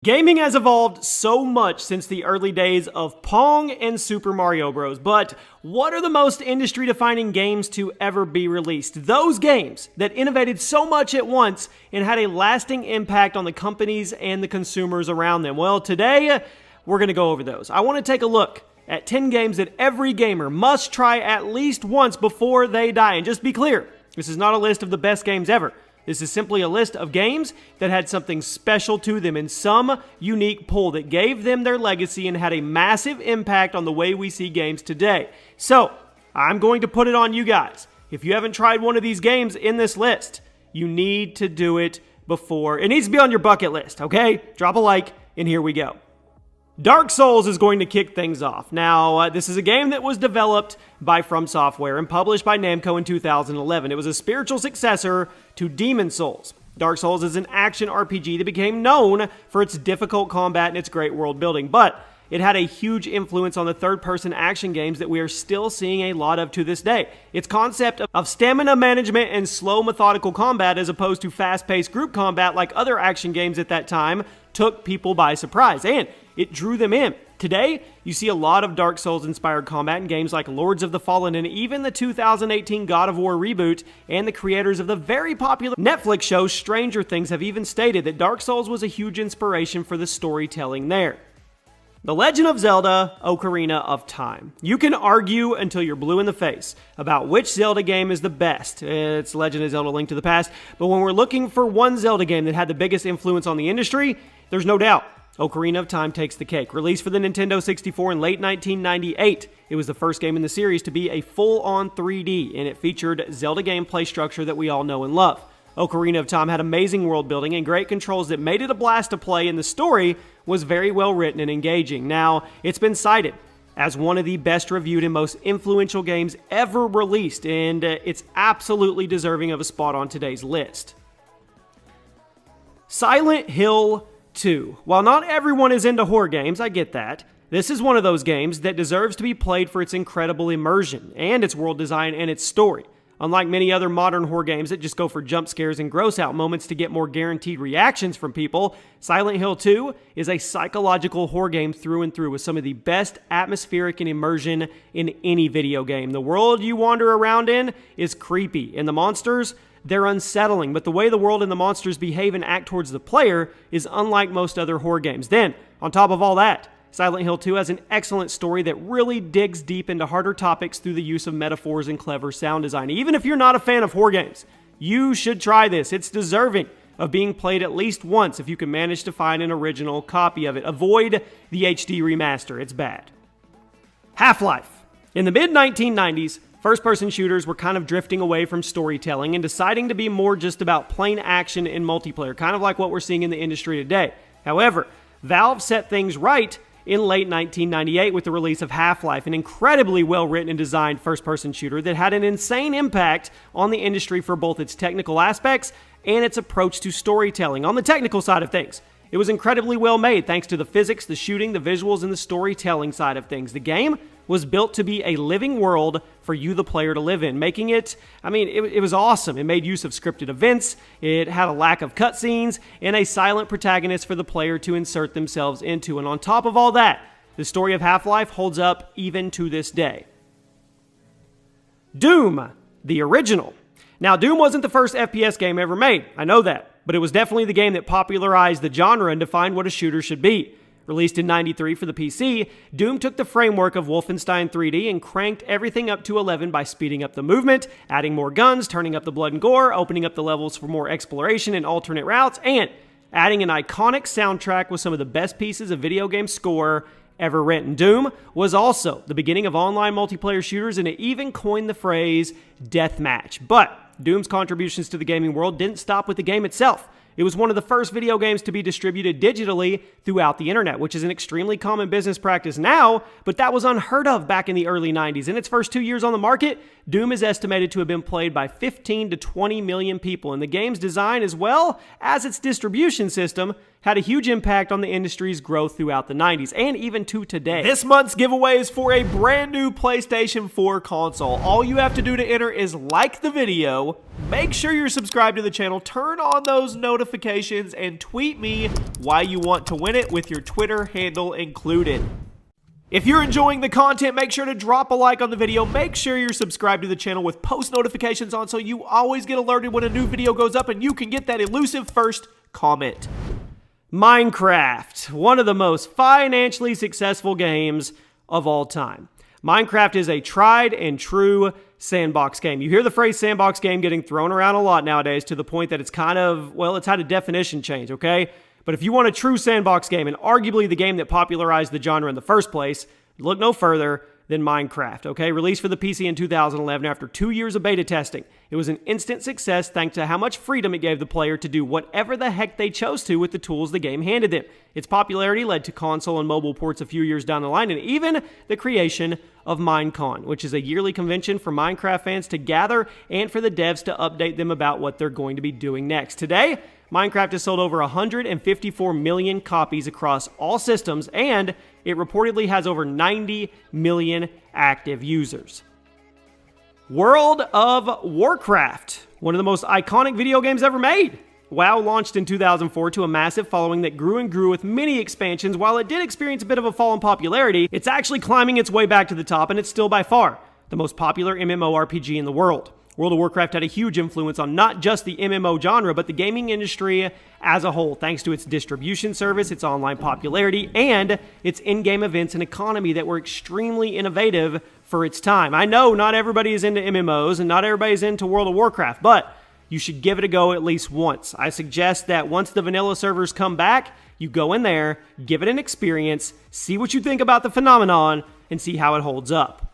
Gaming has evolved so much since the early days of Pong and Super Mario Bros. But what are the most industry-defining games to ever be released? Those games that innovated so much at once and had a lasting impact on the companies and the consumers around them. Well, today, we're going to go over those. I want to take a look at 10 games that every gamer must try at least once before they die. And just be clear, this is not a list of the best games ever. This is simply a list of games that had something special to them in some unique pull that gave them their legacy and had a massive impact on the way we see games today. So, I'm going to put it on you guys. If you haven't tried one of these games in this list, you need to do it before. It needs to be on your bucket list, okay? Drop a like, and here we go. Dark Souls is going to kick things off. Now, this is a game that was developed by From Software and published by Namco in 2011. It was a spiritual successor to Demon's Souls. Dark Souls is an action RPG that became known for its difficult combat and its great world building, but it had a huge influence on the third-person action games that we are still seeing a lot of to this day. Its concept of stamina management and slow, methodical combat as opposed to fast-paced group combat like other action games at that time took people by surprise, and it drew them in. Today, you see a lot of Dark Souls-inspired combat in games like Lords of the Fallen and even the 2018 God of War reboot, and the creators of the very popular Netflix show Stranger Things have even stated that Dark Souls was a huge inspiration for the storytelling there. The Legend of Zelda: Ocarina of Time. You can argue until you're blue in the face about which Zelda game is the best. It's Legend of Zelda: Link to the Past. But when we're looking for one Zelda game that had the biggest influence on the industry, there's no doubt Ocarina of Time takes the cake. Released for the Nintendo 64 in late 1998, it was the first game in the series to be a full-on 3D, and it featured Zelda gameplay structure that we all know and love. Ocarina of Time had amazing world building and great controls that made it a blast to play, and the story was very well written and engaging. Now, it's been cited as one of the best reviewed and most influential games ever released, and it's absolutely deserving of a spot on today's list. Silent Hill 2. While not everyone is into horror games, I get that, this is one of those games that deserves to be played for its incredible immersion and its world design and its story. Unlike many other modern horror games that just go for jump scares and gross out moments to get more guaranteed reactions from people, Silent Hill 2 is a psychological horror game through and through with some of the best atmospheric and immersion in any video game. The world you wander around in is creepy, and the monsters, they're unsettling, but the way the world and the monsters behave and act towards the player is unlike most other horror games. Then, on top of all that, Silent Hill 2 has an excellent story that really digs deep into harder topics through the use of metaphors and clever sound design. Even if you're not a fan of horror games, you should try this. It's deserving of being played at least once if you can manage to find an original copy of it. Avoid the HD remaster. It's bad. Half-Life. In the mid-1990s, first-person shooters were kind of drifting away from storytelling and deciding to be more just about plain action and multiplayer, kind of like what we're seeing in the industry today. However, Valve set things right in late 1998 with the release of Half-Life, an incredibly well-written and designed first-person shooter that had an insane impact on the industry for both its technical aspects and its approach to storytelling. On the technical side of things, it was incredibly well made thanks to the physics, the shooting, the visuals, and the storytelling side of things. The game was built to be a living world for you, the player, to live in, making it, it was awesome. It made use of scripted events, it had a lack of cutscenes, and a silent protagonist for the player to insert themselves into. And on top of all that, the story of Half-Life holds up even to this day. Doom, the original. Now, Doom wasn't the first FPS game ever made, I know that, but it was definitely the game that popularized the genre and defined what a shooter should be. Released in '93 for the PC, Doom took the framework of Wolfenstein 3D and cranked everything up to 11 by speeding up the movement, adding more guns, turning up the blood and gore, opening up the levels for more exploration and alternate routes, and adding an iconic soundtrack with some of the best pieces of video game score ever written. Doom was also the beginning of online multiplayer shooters, and it even coined the phrase deathmatch. But Doom's contributions to the gaming world didn't stop with the game itself. It was one of the first video games to be distributed digitally throughout the internet, which is an extremely common business practice now, but that was unheard of back in the early 90s. In its first 2 years on the market, Doom is estimated to have been played by 15 to 20 million people, and the game's design as well as its distribution system had a huge impact on the industry's growth throughout the 90s and even to today. This month's giveaway is for a brand new PlayStation 4 console. All you have to do to enter is like the video, make sure you're subscribed to the channel, turn on those notifications, and tweet me why you want to win it with your Twitter handle included. If you're enjoying the content, make sure to drop a like on the video. Make sure you're subscribed to the channel with post notifications on so you always get alerted when a new video goes up and you can get that elusive first comment. Minecraft, one of the most financially successful games of all time. Minecraft is a tried and true sandbox game. You hear the phrase sandbox game getting thrown around a lot nowadays to the point that it's kind of, well, it's had a definition change, okay? But if you want a true sandbox game, and arguably the game that popularized the genre in the first place, look no further than Minecraft, okay? Released for the PC in 2011 after 2 years of beta testing. It was an instant success thanks to how much freedom it gave the player to do whatever the heck they chose to with the tools the game handed them. Its popularity led to console and mobile ports a few years down the line, and even the creation of Minecon, which is a yearly convention for Minecraft fans to gather and for the devs to update them about what they're going to be doing next. Today, Minecraft has sold over 154 million copies across all systems, and it reportedly has over 90 million active users. World of Warcraft, one of the most iconic video games ever made. WoW launched in 2004 to a massive following that grew and grew with many expansions. While it did experience a bit of a fall in popularity, it's actually climbing its way back to the top, and it's still by far the most popular MMORPG in the world. World of Warcraft had a huge influence on not just the MMO genre, but the gaming industry as a whole, thanks to its distribution service, its online popularity, and its in-game events and economy that were extremely innovative for its time. I know not everybody is into MMOs and not everybody is into World of Warcraft, but you should give it a go at least once. I suggest that once the vanilla servers come back, you go in there, give it an experience, see what you think about the phenomenon, and see how it holds up.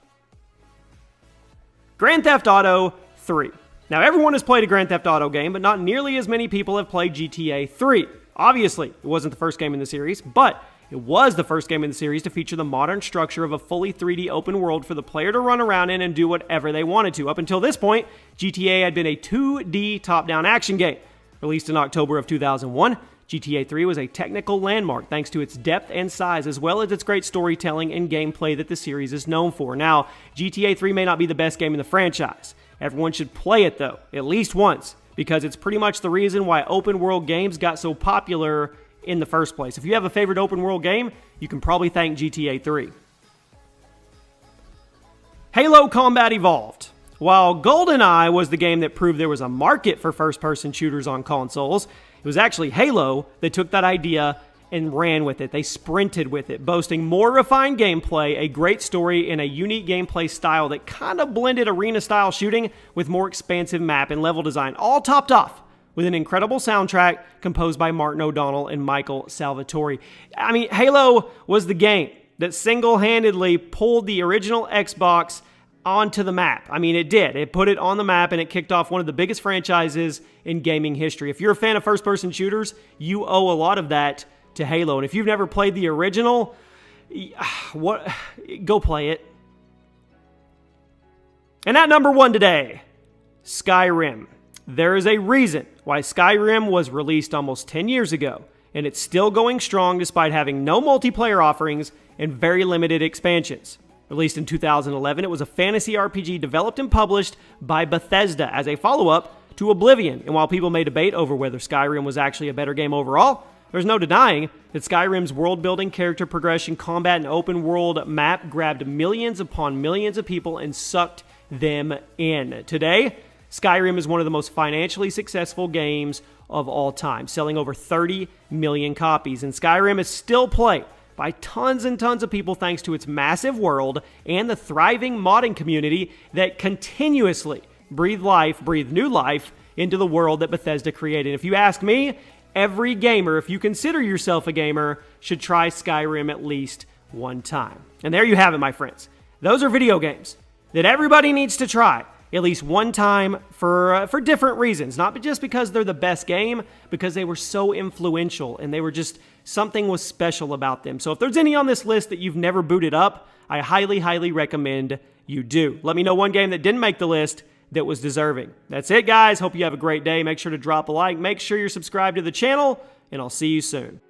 Grand Theft Auto 3. Now, everyone has played a Grand Theft Auto game, but not nearly as many people have played GTA 3. Obviously, it wasn't the first game in the series, but it was the first game in the series to feature the modern structure of a fully 3D open world for the player to run around in and do whatever they wanted to. Up until this point, GTA had been a 2D top-down action game. Released in October of 2001, GTA 3 was a technical landmark thanks to its depth and size, as well as its great storytelling and gameplay that the series is known for. Now, GTA 3 may not be the best game in the franchise. Everyone should play it, though, at least once, because it's pretty much the reason why open-world games got so popular in the first place. If you have a favorite open-world game, you can probably thank GTA 3. Halo Combat Evolved. While GoldenEye was the game that proved there was a market for first-person shooters on consoles, it was actually Halo that took that idea and ran with it. They sprinted with it, boasting more refined gameplay, a great story, and a unique gameplay style that kind of blended arena-style shooting with more expansive map and level design, all topped off with an incredible soundtrack composed by Martin O'Donnell and Michael Salvatore. I mean, Halo was the game that single-handedly pulled the original Xbox onto the map. I mean, it did. It put it on the map, and it kicked off one of the biggest franchises in gaming history. If you're a fan of first-person shooters, you owe a lot of that to Halo. And if you've never played the original, go play it. And at number 1 today, Skyrim. There is a reason why Skyrim was released almost 10 years ago, and it's still going strong despite having no multiplayer offerings and very limited expansions. Released in 2011, it was a fantasy RPG developed and published by Bethesda as a follow-up to Oblivion. And while people may debate over whether Skyrim was actually a better game overall, there's no denying that Skyrim's world-building, character progression, combat, and open-world map grabbed millions upon millions of people and sucked them in. Today, Skyrim is one of the most financially successful games of all time, selling over 30 million copies. And Skyrim is still played by tons and tons of people thanks to its massive world and the thriving modding community that continuously breathe new life into the world that Bethesda created. If you ask me, every gamer, if you consider yourself a gamer, should try Skyrim at least one time. And there you have it, my friends. Those are video games that everybody needs to try at least one time for different reasons. Not just because they're the best game, because they were so influential and they were just, something was special about them. So if there's any on this list that you've never booted up, I highly, highly recommend you do. Let me know one game that didn't make the list that was deserving. That's it, guys. Hope you have a great day. Make sure to drop a like. Make sure you're subscribed to the channel, and I'll see you soon.